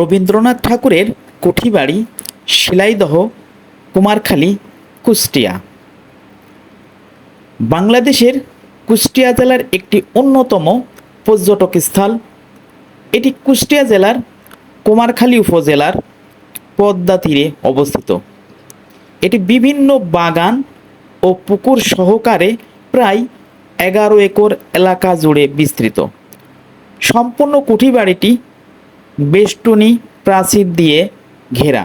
রবীন্দ্রনাথ ঠাকুরের কুঠিবাড়ি শিলাইদহ, কুমারখালী, কুষ্টিয়া। বাংলাদেশের কুষ্টিয়া জেলার একটি অন্যতম পর্যটক স্থল। এটি কুষ্টিয়া জেলার কুমারখালী উপজেলার পদ্মা তীরে অবস্থিত। এটি বিভিন্ন বাগান ও পুকুর সহকারে প্রায় 11 একর এলাকা জুড়ে বিস্তৃত। সম্পূর্ণ কুঠিবাড়িটি বেষ্টনী প্রাচীর দিয়ে ঘেরা।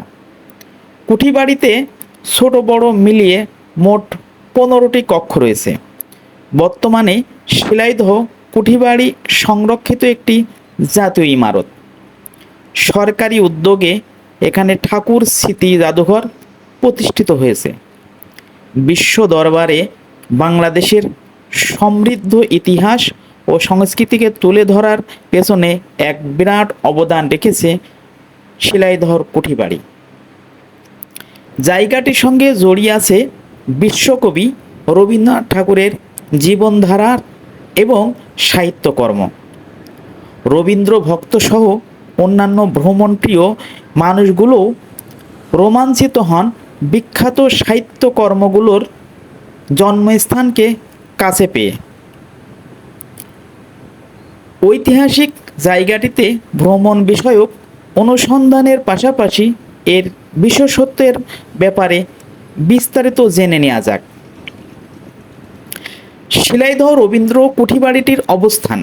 কুঠিবাড়িতে ছোট বড় মিলিয়ে মোট 15টি কক্ষ রয়েছে। বর্তমানে শিলাইদহ কুঠিবাড়ি সংরক্ষিত একটি জাতীয় ইমারত। সরকারি উদ্যোগে এখানে ঠাকুর স্মৃতি জাদুঘর প্রতিষ্ঠিত হয়েছে। বিশ্ব দরবারে বাংলাদেশের সমৃদ্ধ ইতিহাস ও সংস্কৃতিকে তুলে ধরার পেছনে এক বিরাট অবদান রেখেছে শিলাইদহর কুঠিবাড়ি। জায়গাটির সঙ্গে জড়িয়ে আছে বিশ্বকবি রবীন্দ্রনাথ ঠাকুরের জীবনধারা এবং সাহিত্যকর্ম। রবীন্দ্র ভক্ত সহ অন্যান্য ভ্রমণপ্রিয় মানুষগুলোও রোমাঞ্চিত হন বিখ্যাত সাহিত্যকর্মগুলোর জন্মস্থানকে কাছে পেয়ে। ঐতিহাসিক জায়গাটিতে ভ্রমণ বিষয়ক অনুসন্ধানের পাশাপাশি এর বিশেষত্বের ব্যাপারে বিস্তারিত জেনে নেওয়া যাক। শিলাইদহ রবীন্দ্র কুঠিবাড়িটির অবস্থান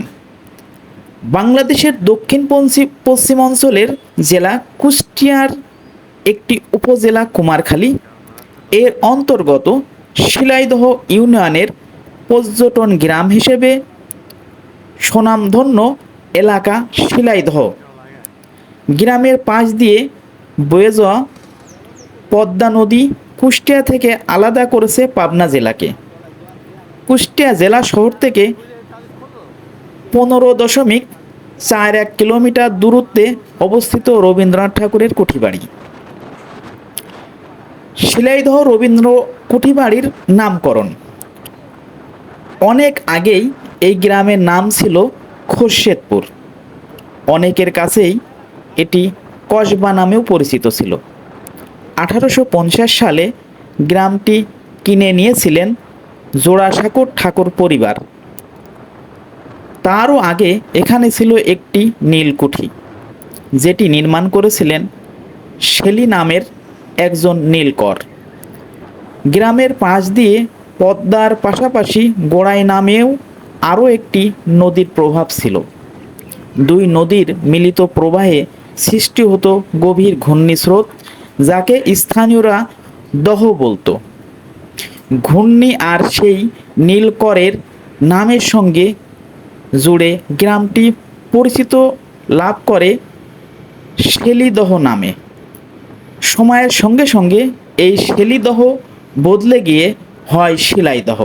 বাংলাদেশের দক্ষিণ পশ্চিমাঞ্চলের জেলা কুষ্টিয়ার একটি উপজেলা কুমারখালী এর অন্তর্গত শিলাইদহ ইউনিয়নের পর্যটন গ্রাম হিসেবে স্বনামধন্য এলাকা শিলাইদহ। গ্রামের পাশ দিয়ে বয়ে যাওয়া পদ্মা নদী কুষ্টিয়া থেকে আলাদা করেছে পাবনা জেলাকে। কুষ্টিয়া জেলা শহর থেকে 15.41 কিলোমিটার দূরত্বে অবস্থিত রবীন্দ্রনাথ ঠাকুরের কুঠিবাড়ি। শিলাইদহ রবীন্দ্র কুঠিবাড়ির নামকরণ অনেক আগেই এই গ্রামের নাম ছিল খোরশেদপুর। অনেকের কাছেই এটি কসবা নামেও পরিচিত ছিল। 1850 সালে গ্রামটি কিনে নিয়েছিলেন জোড়াসাঁকোর ঠাকুর পরিবার। তারও আগে এখানে ছিল একটি নীলকুঠি, যেটি নির্মাণ করেছিলেন শেলি নামের একজন নীলকর। গ্রামের পাশ দিয়ে পদ্মার পাশাপাশি গোড়াই নামেও আরও একটি নদীর প্রভাব ছিল। দুই নদীর মিলিত প্রবাহে সৃষ্টি হতো গভীর ঘূর্ণিস্রোত, যাকে স্থানীয়রা দহ বলতো। ঘূর্ণি আর সেই নীলকরের নামের সঙ্গে জুড়ে গ্রামটি পরিচিত লাভ করে শেলিদহ নামে। সময়ের সঙ্গে সঙ্গে এই শেলিদহ বদলে গিয়ে হয় শিলাইদহ।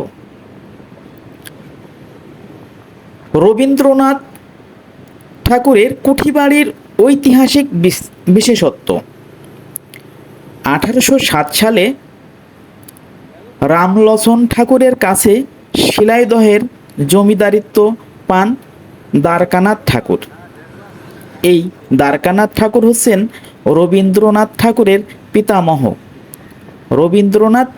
রবীন্দ্রনাথ ঠাকুরের কুঠিবাড়ির ঐতিহাসিক বিশেষত্ব 1807 সালে রামলোচন ঠাকুরের কাছে শিলাইদহের জমিদারিত্ব পান দ্বারকানাথ ঠাকুর। এই দ্বারকানাথ ঠাকুর হচ্ছেন রবীন্দ্রনাথ ঠাকুরের পিতামহ। রবীন্দ্রনাথ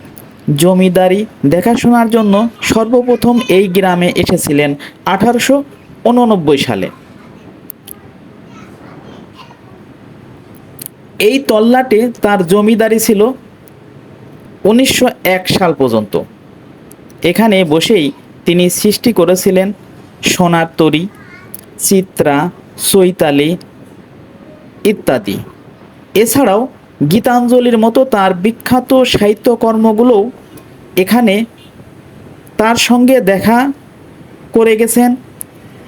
জমিদারি দেখাশোনার জন্য সর্বপ্রথম এই গ্রামে এসেছিলেন 1889 সালে। এই তল্লাটে তার জমিদারি ছিল 1901 সাল পর্যন্ত। এখানে বসেই তিনি সৃষ্টি করেছিলেন সোনার তরী, চিত্রা, চৈতালি ইত্যাদি। এছাড়াও গীতাঞ্জলির মতো তার বিখ্যাত সাহিত্যকর্মগুলোও এখানে তার সঙ্গে দেখা করে গেছেন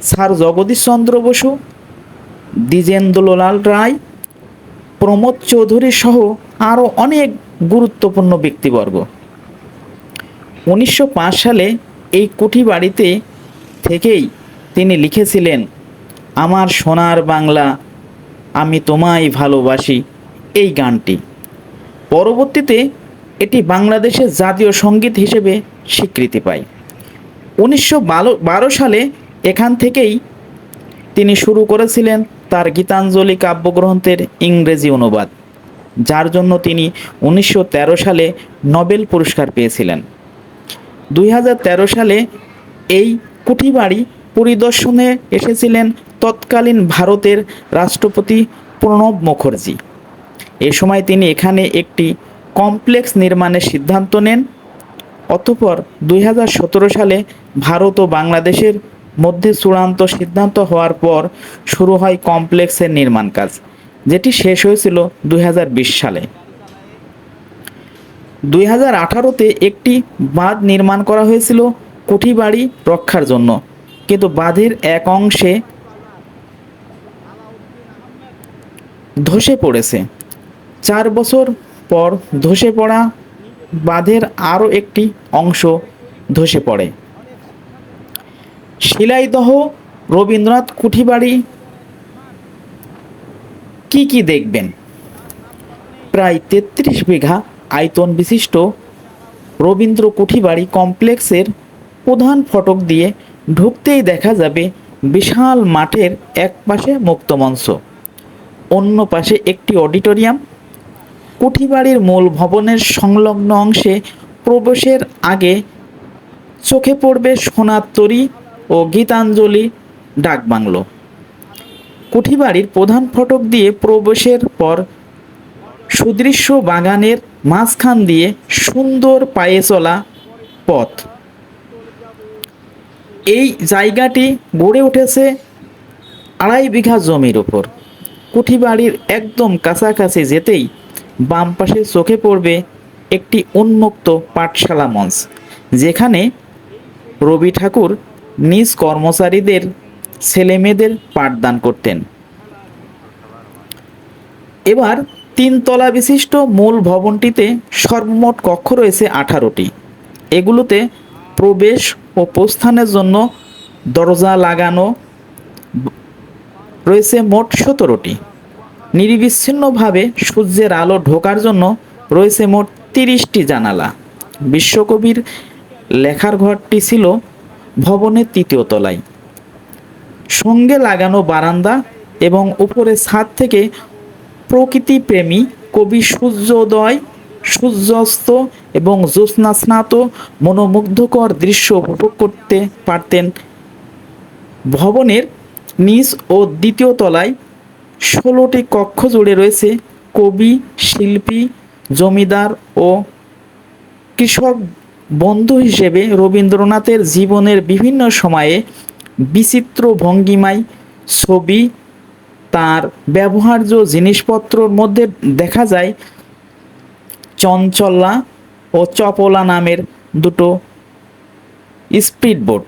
স্যার জগদীশচন্দ্র বসু, দ্বিজেন্দ্রলাল রায়, প্রমোদ চৌধুরী সহ আরও অনেক গুরুত্বপূর্ণ ব্যক্তিবর্গ। 1905 সালে এই কুঠিবাড়িতে থেকেই তিনি লিখেছিলেন আমার সোনার বাংলা আমি তোমায় ভালোবাসি এই গানটি। পরবর্তীতে এটি বাংলাদেশের জাতীয় সঙ্গীত হিসেবে স্বীকৃতি পায়। 1912 সালে এখান থেকেই তিনি শুরু করেছিলেন তার গীতাঞ্জলি কাব্যগ্রন্থের ইংরেজি অনুবাদ, যার জন্য তিনি 1913 সালে নোবেল পুরস্কার পেয়েছিলেন। 2013 সালে এই কুঠিবাড়ি পরিদর্শনে এসেছিলেন তৎকালীন ভারতের রাষ্ট্রপতি প্রণব মুখার্জি। এ সময় তিনি এখানে একটি কমপ্লেক্স নির্মাণের সিদ্ধান্ত নেন। অতঃপর 2017 সালে ভারত ও বাংলাদেশের মধ্যে চূড়ান্ত সিদ্ধান্ত হওয়ার পর শুরু হয় কমপ্লেক্সের নির্মাণ কাজ, যেটি শেষ হয়েছিল 2020 সালে। 2018-তে একটি বাঁধ নির্মাণ করা হয়েছিল কুঠিবাড়ি রক্ষার জন্য, কিন্তু বাঁধের এক অংশে ধসে পড়েছে। 4 বছর পর ধসে পড়া বাঁধের আরও একটি অংশ ধসে পড়ে। শিলাইদহ রবীন্দ্রনাথ কুঠিবাড়ি কি দেখবেন? প্রায় 33 বিঘা আয়তন বিশিষ্ট রবীন্দ্র কুঠিবাড়ি কমপ্লেক্সের প্রধান ফটক দিয়ে ঢুকতেই দেখা যাবে বিশাল মাঠের এক পাশে মুক্তমঞ্চ, অন্য পাশে একটি অডিটোরিয়াম। কুঠিবাড়ির মূল ভবনের সংলগ্ন অংশে প্রবেশের আগে চোখে পড়বে সোনার তরী ও গীতাঞ্জলি ডাকবাংলো। কুঠিবাড়ির প্রধান ফটক দিয়ে প্রবেশের পর সুদৃশ্য বাগানের মাঝখান দিয়ে সুন্দর পায়ে চলা পথ। এই জায়গাটি গড়ে উঠেছে 2.5 বিঘা জমির উপর। কুঠিবাড়ির একদম কাছাকাছি যেতেই বাম পাশে চোখে পড়বে একটি উন্মুক্ত পাঠশালা মঞ্চ, যেখানে রবি ঠাকুর নিজ কর্মচারীদের ছেলেমেয়েদের পাঠদান করতেন। এবার 3 তলা বিশিষ্ট মূল ভবনটিতে সর্বমোট কক্ষ রয়েছে 18টি। এগুলোতে প্রবেশ ও প্রস্থানের জন্য দরজা লাগানো রয়েছে মোট 17টি। নিরবিচ্ছিন্নভাবে সূর্যের আলো ঢোকার জন্য রয়েছে মোট 30টি জানালা। বিশ্বকবির লেখার ঘরটি ছিল ভবনের 3য় তলায়। সঙ্গে লাগানো বারান্দা এবং উপরে ছাদ থেকে প্রকৃতিপ্রেমী কবি সূর্যোদয়, সূর্যাস্ত এবং জ্যোৎস্নাস্নাত মনোমুগ্ধকর দৃশ্য উপভোগ করতে পারতেন। ভবনের নিচ ও 2য় তলায় 16টি কক্ষ জুড়ে রয়েছে কবি, শিল্পী, জমিদার ও কৃষক বন্ধু হিসেবে রবীন্দ্রনাথের জীবনের বিভিন্ন সময়ে বিচিত্র ভঙ্গিমায় ছবি। তার ব্যবহার্য জিনিসপত্রর মধ্যে দেখা যায় চঞ্চলা ও চপলা নামের 2টো স্পিডবোট,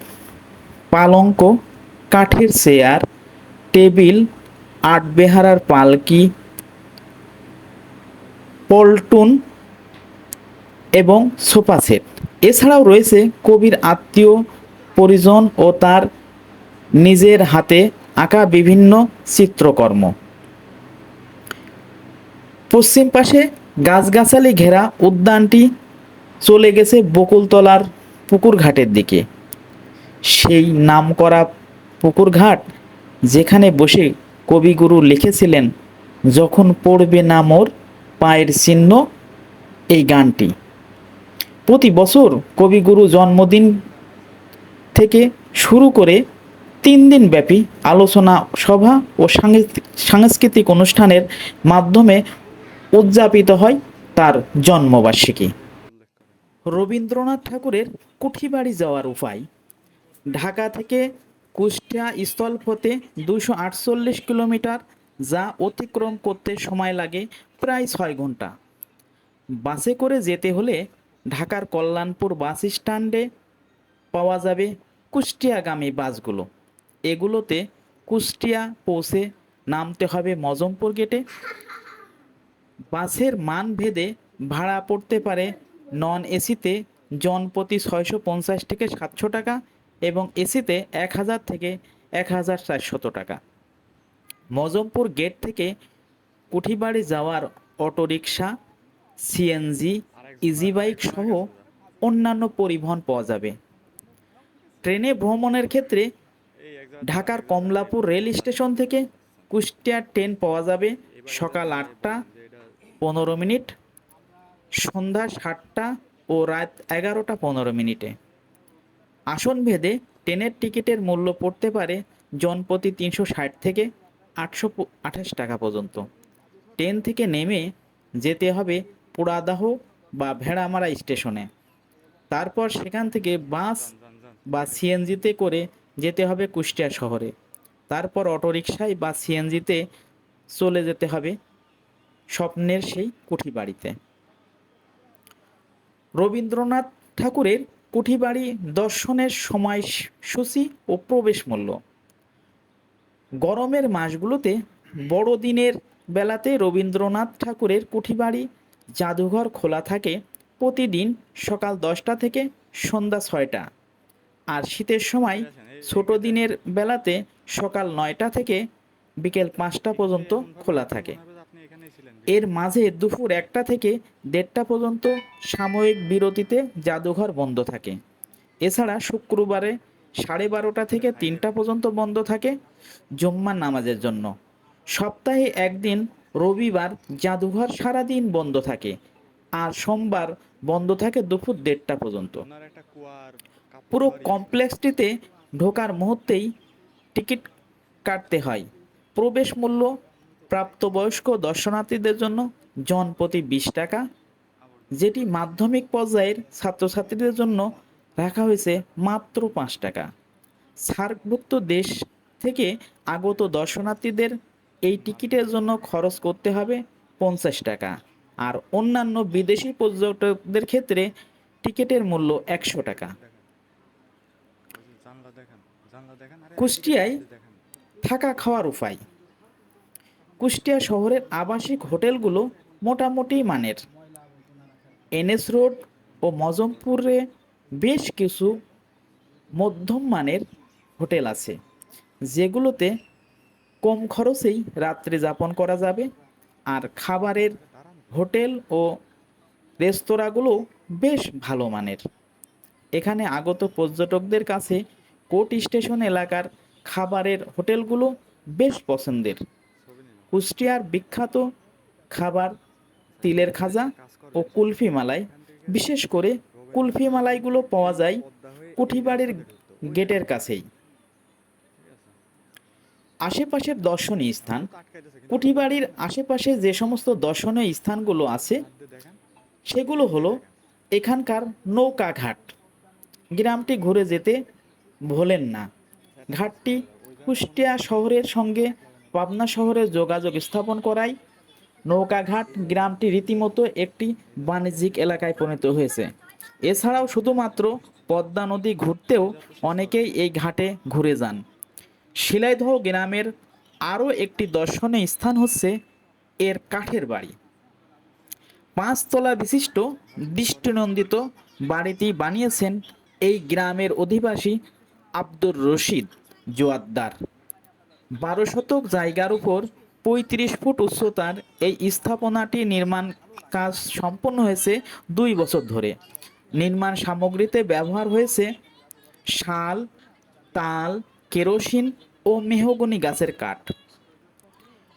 পালঙ্ক, কাঠের চেয়ার, টেবিল, আটবেহারার পালকি, পল্টুন এবং সোফা সেট। এছাড়াও রয়েছে কবির আত্মীয় পরিজন ও তার নিজের হাতে আঁকা বিভিন্ন চিত্রকর্ম। পশ্চিম পাশে গাছগাছালি ঘেরা উদ্যানটি চলে গেছে বকুলতলার পুকুরঘাটের দিকে। সেই নামকরা পুকুরঘাট, যেখানে বসে কবিগুরু লিখেছিলেন, যখন পড়বে না মোর পায়ের চিহ্ন, এই গানটি। প্রতি বছর কবিগুরু জন্মদিন থেকে শুরু করে 3 দিন ব্যাপী আলোচনা সভা ও সাংস্কৃতিক অনুষ্ঠানের মাধ্যমে উদযাপিত হয় তার জন্মবার্ষিকী। রবীন্দ্রনাথ ঠাকুরের কুঠিবাড়ি যাওয়ার উপায়: ঢাকা থেকে কুষ্টিয়া স্থলপথে 248 কিলোমিটার, যা অতিক্রম করতে সময় লাগে প্রায় 6 ঘন্টা। বাসে করে যেতে হলে ঢাকার কল্যাণপুর বাস স্ট্যান্ডে পাওয়া যাবে কুষ্টিয়াগামী বাসগুলো। এগুলোতে কুষ্টিয়া পৌঁছে নামতে হবে মজমপুর গেটে। বাসের মান ভেদে ভাড়া পড়তে পারে নন এসিতে জনপ্রতি 650 থেকে 700 টাকা এবং এসিতে 1000 থেকে 1400 টাকা। মজমপুর গেট থেকে কুঠিবাড়ি যাওয়ার অটোরিকশা, সিএনজি, ইজি বাইক সহ অন্যান্য পরিবহন পাওয়া যাবে। ট্রেনে ভ্রমণের ক্ষেত্রে ঢাকার কমলাপুর রেল স্টেশন থেকে কুষ্টিয়ার ট্রেন পাওয়া যাবে সকাল 8টা 15 মিনিট, সন্ধ্যা 7টা ও রাত 11টা 15 মিনিটে। আসন ভেদে ট্রেনের টিকিটের মূল্য পড়তে পারে জনপ্রতি 360 থেকে 828 টাকা পর্যন্ত। ট্রেন থেকে নেমে যেতে হবে পোড়াদাহ বা ভেড়ামারা স্টেশনে। তারপর সেখান থেকে বাস বা সিএনজিতে করে যেতে হবে কুষ্টিয়া শহরে। তারপর অটোরিকশায় বা সিএনজিতে চলে যেতে হবে স্বপ্নের সেই কুঠিবাড়িতে। রবীন্দ্রনাথ ঠাকুরের কুঠিবাড়ি দর্শনের সময়সূচি ও প্রবেশ মূল্য। গরমের মাসগুলোতে বড়দিনের বেলাতে রবীন্দ্রনাথ ঠাকুরের কুঠিবাড়ি জাদুঘর খোলা থাকে প্রতিদিন সকাল 10টা থেকে সন্ধ্যা 6টা, আর শীতের সময় ছোট দিনের বেলাতে সকাল 9টা থেকে বিকেল 5টা পর্যন্ত খোলা থাকে। এর মাঝে দুপুর 1টা থেকে 1:30টা পর্যন্ত সাময়িক বিরতিতে জাদুঘর বন্ধ থাকে। এছাড়া শুক্রবারে 12:30টা থেকে 3টা পর্যন্ত বন্ধ থাকে জুম্মার নামাজের জন্য। সপ্তাহে একদিন রবিবার জাদুঘর সারাদিন বন্ধ থাকে, আর সোমবার বন্ধ থাকে দুপুর 1:30টা পর্যন্ত। পুরো কমপ্লেক্সটিতে ঢোকার মুহূর্তেই টিকিট কাটতে হয়। প্রবেশ মূল্য প্রাপ্তবয়স্ক দর্শনার্থীদের জন্য জনপ্রতি 20 টাকা, যেটি মাধ্যমিক পর্যায়ের ছাত্রছাত্রীদের জন্য রাখা হয়েছে মাত্র 5 টাকা। সার্কভুক্ত দেশ থেকে আগত দর্শনার্থীদের এই টিকিটের জন্য খরচ করতে হবে 50 টাকা, আর অন্যান্য বিদেশি পর্যটকদের ক্ষেত্রে টিকিটের মূল্য 100 টাকা। কুষ্টিয়ায় থাকা খাওয়ার উপায়। কুষ্টিয়া শহরের আবাসিক হোটেলগুলো মোটামুটি মানের। এনএস রোড ও মজমপুরে বেশ কিছু মধ্যম মানের হোটেল আছে, যেগুলোতে কম খরচেই রাত্রি যাপন করা যাবে। আর খাবারের হোটেল ও রেস্তোরাঁগুলো বেশ ভালো মানের। এখানে আগত পর্যটকদের কাছে কোর্ট স্টেশন এলাকার খাবারের হোটেলগুলো বেশ পছন্দের। কুষ্টিয়ার বিখ্যাত খাবার তিলের খাজা ও কুলফি মালাই। বিশেষ করে কুলফি মালাইগুলো পাওয়া যায় কুঠিবাড়ির গেটের কাছেই। আশেপাশের দর্শনীয় স্থান। কুঠিবাড়ির আশেপাশে যে সমস্ত দর্শনীয় স্থানগুলো আছে সেগুলো হলো এখানকার নৌকা ঘাট। গ্রামটি ঘুরে যেতে ভোলেন না। ঘাটটি কুষ্টিয়া শহরের সঙ্গে পাবনা শহরের যোগাযোগ স্থাপন করায় নৌকাঘাট গ্রামটি রীতিমতো একটি বাণিজ্যিক এলাকায় পরিণত হয়েছে। এছাড়াও শুধুমাত্র পদ্মা নদী ঘুরতেও অনেকেই এই ঘাটে ঘুরে যান। শিলাইদহ গ্রামের আরও একটি দর্শনীয় স্থান হচ্ছে এর কাঠের বাড়ি। 5 তলা বিশিষ্ট দৃষ্টিনন্দিত বাড়িটি বানিয়েছেন এই গ্রামের অধিবাসী আব্দুর রশিদ জোয়াদ্দার। 12 শতক জায়গার উপর 35 ফুট উচ্চতার এই স্থাপনাটি নির্মাণ কাজ সম্পন্ন হয়েছে 2 বছর ধরে। নির্মাণ সামগ্রীতে ব্যবহার হয়েছে শাল, তাল, কেরোসিন ও মেহগনি গাছের কাঠ।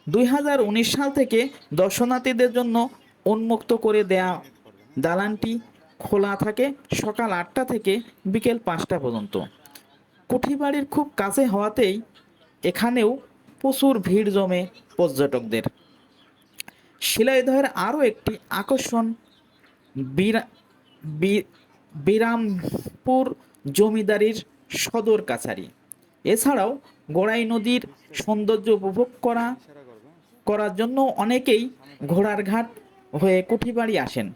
2019 সাল থেকে দর্শনার্থীদের জন্য উন্মুক্ত করে দেয়া দালানটি খোলা থাকে সকাল 8টা থেকে বিকেল 5টা পর্যন্ত। কুঠিবাড়ির খুব কাছে হওয়াতেই এখানেও প্রচুর ভিড় জমে পর্যটকদের। শিলাইদহের আরও একটি আকর্ষণ বিরামপুর জমিদারির সদর কাছারি। এছাড়াও গড়াই নদীর সৌন্দর্য উপভোগ করার জন্য অনেকেই ঘোড়ার ঘাট হয়ে কুঠিবাড়ি আসেন।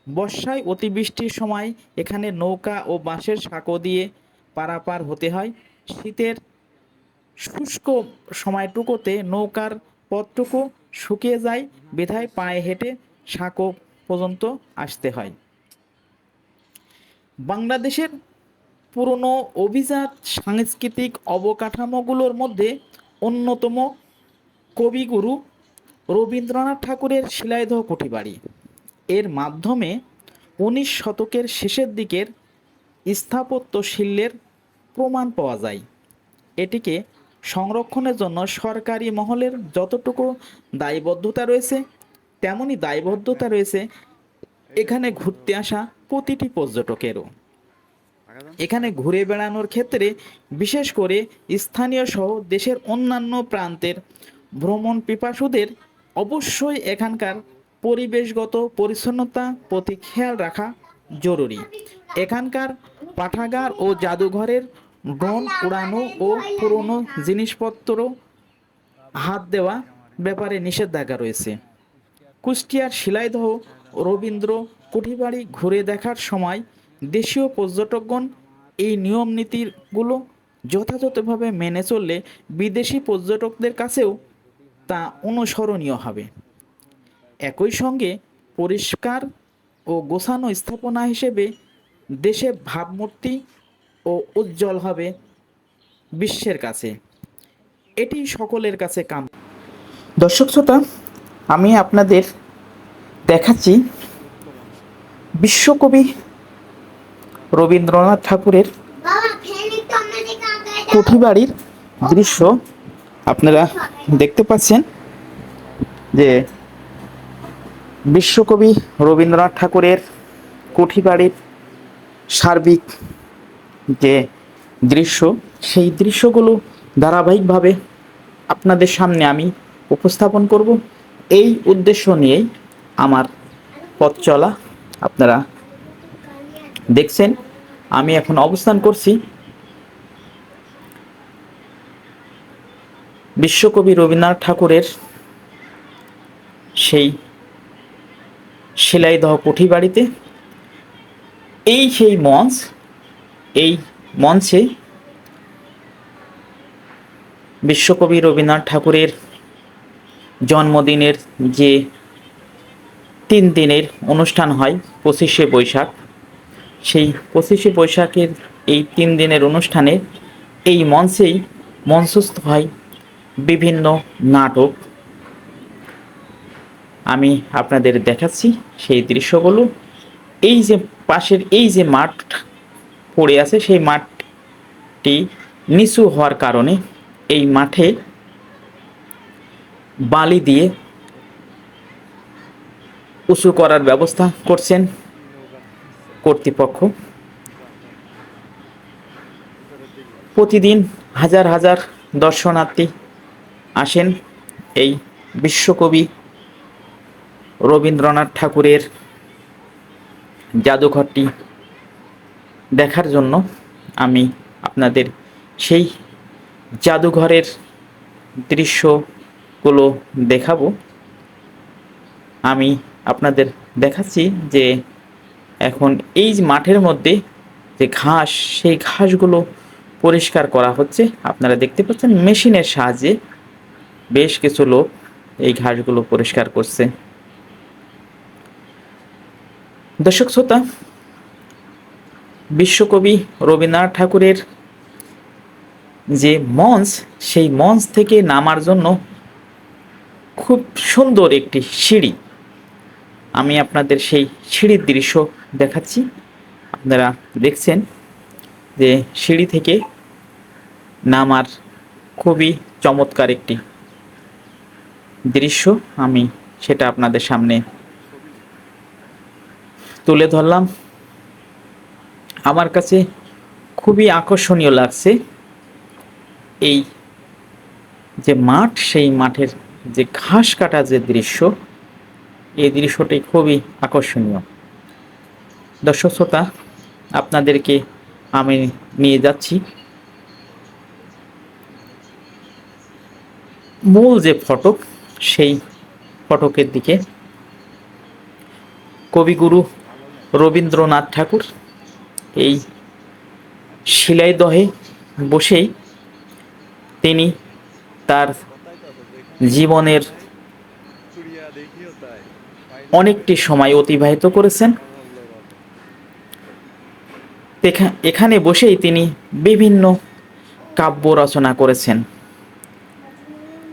বর্ষায় অতিবৃষ্টির সময় এখানে নৌকা ও বাঁশের সাঁকো দিয়ে পারাপার হতে হয়। শীতের শুষ্ক সময়টুকুতে নৌকার পথটুকু শুকিয়ে যায়, বিধায় পায়ে হেঁটে সাঁকো পর্যন্ত আসতে হয়। বাংলাদেশের পুরনো অভিজাত সাংস্কৃতিক অবকাঠামোগুলোর মধ্যে অন্যতম কবিগুরু রবীন্দ্রনাথ ঠাকুরের শিলাইদহ কুঠিবাড়ি। এর মাধ্যমে 19 শতকের শেষের দিকের স্থাপত্যশৈলের প্রমাণ পাওয়া যায়। এটিকে সংরক্ষণের জন্য সরকারি মহলের যতটুকু দায়বদ্ধতা রয়েছে, তেমনি দায়বদ্ধতা রয়েছে এখানে ঘুরতে আসা প্রতিটি পর্যটকেরও। এখানে ঘুরে বেড়ানোর ক্ষেত্রে বিশেষ করে স্থানীয় সহ দেশের অন্যান্য প্রান্তের ভ্রমণ পিপাসুদের অবশ্যই এখানকার পরিবেশগত পরিচ্ছন্নতা প্রতি খেয়াল রাখা জরুরি। এখানকার পাঠাগার ও জাদুঘরের ড্রোন উড়ানো ও পুরনো জিনিসপত্র হাত দেওয়া ব্যাপারে নিষেধাজ্ঞা রয়েছে। কুষ্টিয়ার শিলাইদহ রবীন্দ্র কুঠিবাড়ি ঘুরে দেখার সময় দেশীয় পর্যটকগণ এই নিয়ম নীতিগুলো যথাযথভাবে মেনে চললে বিদেশি পর্যটকদের কাছেও তা অনুসরণীয় হবে। একই সঙ্গে পরিষ্কার ও গোছানো স্থাপনা হিসেবে দেশের ভাবমূর্তি ও উজ্জ্বল হবে বিশ্বের কাছে। এটি সকলের কাছে কাম্য। দর্শক শ্রোতা, আমি আপনাদের দেখাচ্ছি বিশ্বকবি রবীন্দ্রনাথ ঠাকুরের কুঠিবাড়ির দৃশ্য। আপনারা দেখতে পাচ্ছেন যে বিশ্বকবি রবীন্দ্রনাথ ঠাকুরের কুঠিবাড়ির সার্বিক যে দৃশ্য, সেই দৃশ্যগুলো ধারাবাহিকভাবে আপনাদের সামনে আমি উপস্থাপন করব। এই উদ্দেশ্য নিয়েই আমার পথ চলা। আপনারা দেখছেন আমি এখন অবস্থান করছি বিশ্বকবি রবীন্দ্রনাথ ঠাকুরের সেই শিলাইদহ কুঠিবাড়িতে। এই সেই মঞ্চ, এই মঞ্চে বিশ্বকবি রবীন্দ্রনাথ ঠাকুরের জন্মদিনের যে 3 দিনের অনুষ্ঠান হয় 25শে বৈশাখ, সেই 25শে বৈশাখের এই 3 দিনের অনুষ্ঠানে এই মঞ্চেই মঞ্চস্থ হয় বিভিন্ন নাটক। আমি আপনাদের দেখাচ্ছি সেই দৃশ্যগুলো। এই যে পাশের এই যে মাঠ পড়ে আছে, সেই মাঠটি নিচু হওয়ার কারণে এই মাঠে বালি দিয়ে উঁচু করার ব্যবস্থা করছেন কর্তৃপক্ষ। প্রতিদিন হাজার হাজার দর্শনার্থী আসেন এই বিশ্বকবি রবীন্দ্রনাথ ঠাকুরের জাদুঘরটি দেখার জন্য। আমি আপনাদের সেই জাদুঘরের দৃশ্যগুলো দেখাবো। আমি আপনাদের দেখাচ্ছি যে এখন এই যে মাঠের মধ্যে যে ঘাস, সেই ঘাসগুলো পরিষ্কার করা হচ্ছে। আপনারা দেখতে পাচ্ছেন মেশিনের সাহায্যে বেশ কিছু লোক এই ঘাসগুলো পরিষ্কার করছে। দর্শক শ্রোতা, বিশ্বকবি রবীন্দ্রনাথ ঠাকুরের যে মঞ্চ, সেই মঞ্চ থেকে নামার জন্য খুব সুন্দর একটি সিঁড়ি। আমি আপনাদের সেই সিঁড়ির দৃশ্য দেখাচ্ছি। আপনারা দেখছেন যে সিঁড়ি থেকে নামার খুবই চমৎকার একটি দৃশ্য। আমি সেটা আপনাদের সামনে তুলে ধরলাম। আমার কাছে খুবই আকর্ষণীয় লাগছে এই যে মাঠ, সেই মাঠের যে ঘাস কাটা যে দৃশ্য, এই দৃশ্যটি খুবই আকর্ষণীয়। দর্শক শ্রোতা, আপনাদেরকে আমি নিয়ে যাচ্ছি মূল যে ফটক, সেই ফটকের দিকে। কবিগুরু রবীন্দ্রনাথ ঠাকুর এই শিলাইদহে বসেই তিনি তার জীবনের অনেকটি সময় অতিবাহিত করেছেন। এখানে বসেই তিনি বিভিন্ন কাব্য রচনা করেছেন।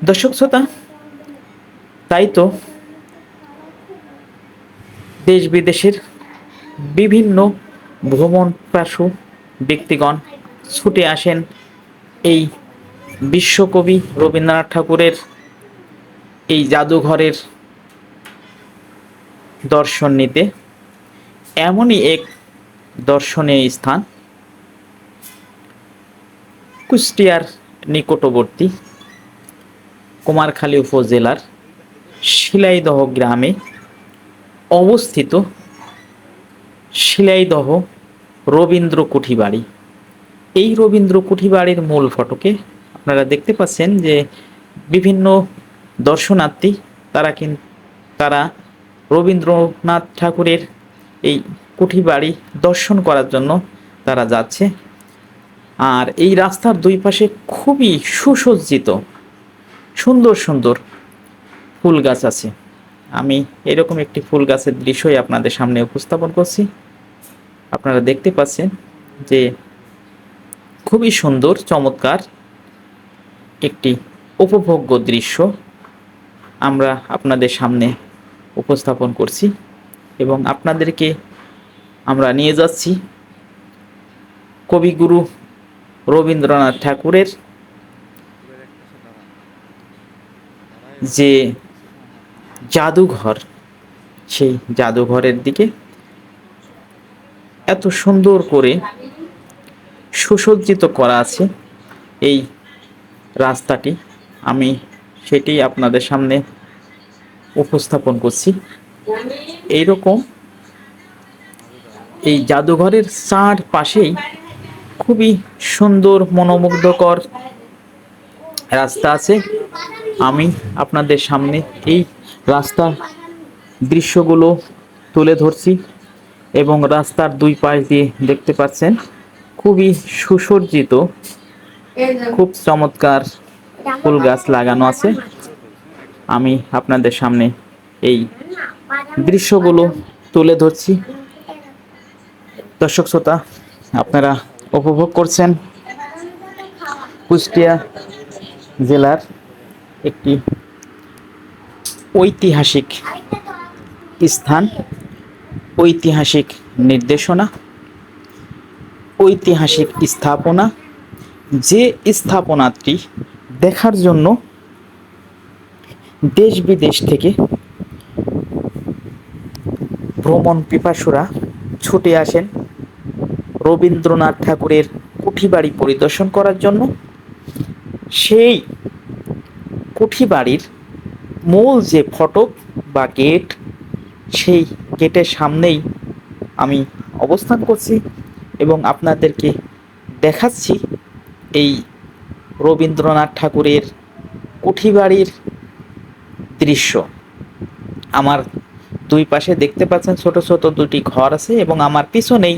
দর্শক শ্রোতা, তাই তো দেশ বিদেশের বিভিন্ন ভ্রমণ পিপাসু ব্যক্তিগণ ছুটে আসেন এই বিশ্বকবি রবীন্দ্রনাথ ঠাকুরের এই জাদুঘরের দর্শন নিতে এমনই এক দর্শনীয় স্থান কুষ্টিয়ার নিকটবর্তী কুমারখালী উপজেলার শিলাইদহ গ্রামে অবস্থিত শিলাইদহ রবীন্দ্র কুঠিবাড়ি। এই রবীন্দ্র কুঠিবাড়ির মূল ফটকে আপনারা দেখতে পাচ্ছেন যে বিভিন্ন দর্শনার্থী তারা রবীন্দ্রনাথ ঠাকুরের এই কুঠিবাড়ি দর্শন করার জন্য তারা যাচ্ছে। আর এই রাস্তার দুই পাশে খুবই সুসজ্জিত সুন্দর সুন্দর ফুল গাছ আছে। আমি এরকম একটি ফুল গাছের দৃশ্যই আপনাদের সামনে উপস্থাপন করছি। আপনারা দেখতে পাচ্ছেন যে খুবই সুন্দর চমৎকার একটি উপভোগ্য দৃশ্য আমরা আপনাদের সামনে উপস্থাপন করছি এবং আপনাদেরকে আমরা নিয়ে যাচ্ছি কবিগুরু রবীন্দ্রনাথ ঠাকুরের যে জাদুঘর, সেই জাদুঘরের দিকে। এত সুন্দর করে সুসজ্জিত করা আছে এই রাস্তাটি, আমি সেটি আপনাদের সামনে উপস্থাপন করছি। এইরকম এই জাদুঘরের চারপাশেই খুবই সুন্দর মনোমুগ্ধকর রাস্তা আছে। আমি আপনাদের সামনে এই রাস্তার দৃশ্যগুলো তুলে ধরছি এবং রাস্তার দুই পাশ দিয়ে দেখতে পাচ্ছেন খুবই সুসজ্জিত, খুব চমৎকার ফুল গাছ লাগানো আছে। আমি আপনাদের সামনে এই দৃশ্যগুলো তুলে ধরছি। দর্শক শ্রোতা, আপনারা উপভোগ করছেন কুষ্টিয়া জেলার একটি ঐতিহাসিক স্থান, ঐতিহাসিক নির্দেশনা, ঐতিহাসিক স্থাপনা, যে স্থাপনাটি দেখার জন্য দেশ বিদেশ থেকে ভ্রমণ পিপাসুরা ছুটে আসেন রবীন্দ্রনাথ ঠাকুরের কুঠিবাড়ি পরিদর্শন করার জন্য। সেই কুঠিবাড়ির মূল যে ফটক বা গেট, সেই গেটের সামনেই আমি অবস্থান করছি এবং আপনাদেরকে দেখাচ্ছি এই রবীন্দ্রনাথ ঠাকুরের কুঠিবাড়ির দৃশ্য। আমার দুই পাশে দেখতে পাচ্ছেন ছোট ছোট দুটি ঘর আছে এবং আমার পিছনেই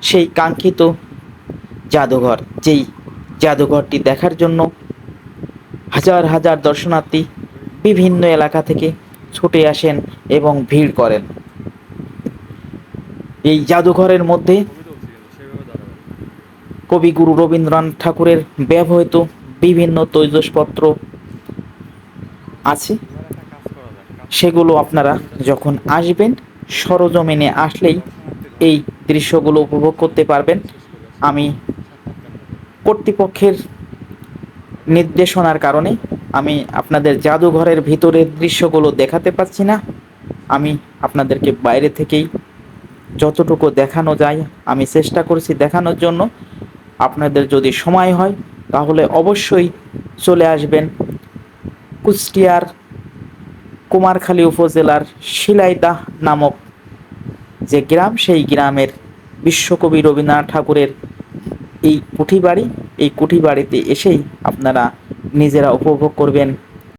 সেই কাঙ্ক্ষিত জাদুঘর, যেই জাদুঘরটি দেখার জন্য হাজার হাজার দর্শনার্থী বিভিন্ন এলাকা থেকে ছুটে আসেন এবং ভিড় করেন। এই জাদুঘরের মধ্যে কবিগুরু রবীন্দ্রনাথ ঠাকুরের ব্যবহৃত বিভিন্ন তৈজসপত্র আছে, সেগুলো আপনারা যখন আসবেন সরজমিনে আসলেই এই দৃশ্যগুলো উপভোগ করতে পারবেন। আমি কর্তৃপক্ষের নির্দেশনার কারণে আমি আপনাদের জাদুঘরের ভিতরের দৃশ্যগুলো দেখাতে পাচ্ছি না। আমি আপনাদেরকে বাইরে থেকেই যতটুকু দেখানো যায় আমি চেষ্টা করছি দেখানোর জন্য। আপনাদের যদি সময় হয় তাহলে অবশ্যই চলে আসবেন কুষ্টিয়ার কুমারখালী উপজেলার শিলাইদহ নামক যে গ্রাম, সেই গ্রামের বিশ্বকবি রবীন্দ্রনাথ ঠাকুরের এই কুঠিবাড়ি, এই কুঠিবাড়িতে এসেই আপনারা নিজেরা উপভোগ করবেন